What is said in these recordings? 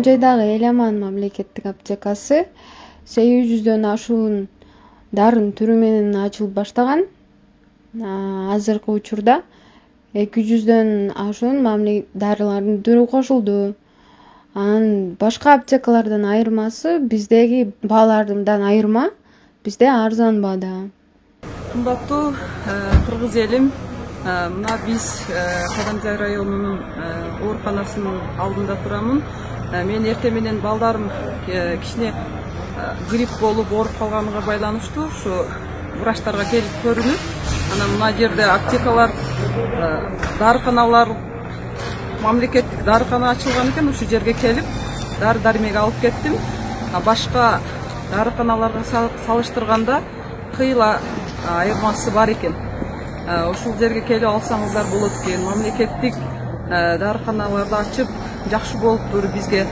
жайдагы Эляман мамлекеттик аптекасы 800дөн ашуун дарын түрү менен ачылып баштаган. Азыркы учурда 200дөн ашуун дарылардын түрү кошулду. Анан башка аптекалардан айырмасы биздеги баалардан айырма бизде арзан баада. Кымбаттуу кыргыз элим, мына биз Кадамжай районунун ооруканасынын алдында турамын. Мен эртең менен балдарым кичине грипп болуп ооруп калганына байланыштуу ушу врачтарга келип көрүнүп, анан мына жерде аптекалар, дарыканалар, мамлекеттик дарыкана ачылган экен, ушу жерге келип дары-дармек алып кеттим. Башка дарыканаларга салыштырганда кыйла айырмасы бар экен. Ушул жерге келип алсаңыздар болот экен. Мамлекеттик дарыканаларды ачып жакшы болуптур бизге.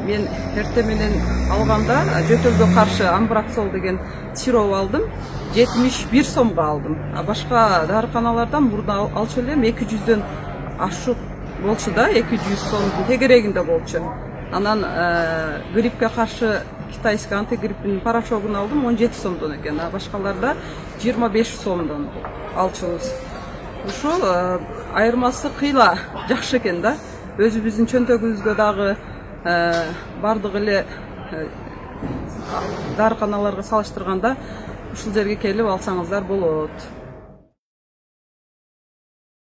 Мен эртең менен алганда жөтөлгө каршы амбраксол деген сироп алдым. 71 сомго алдым. Башка дарыканалардан мурда алчу элем 200дөн ашык болчу да, 200 сомдун тегерегинде болчу. Анан гриппке каршы китайский антигриппин порошогун алдым, 17 сомдон экен. Башкаларда 25 сомдон алчубуз. Ушул айырмасы кыйла жакшы экен да. Өзүбүздүн чөнтөгүбүзгө дагы бардык эле дарыканаларга салыштырганда ушул жерге келип алсаңыздар болот.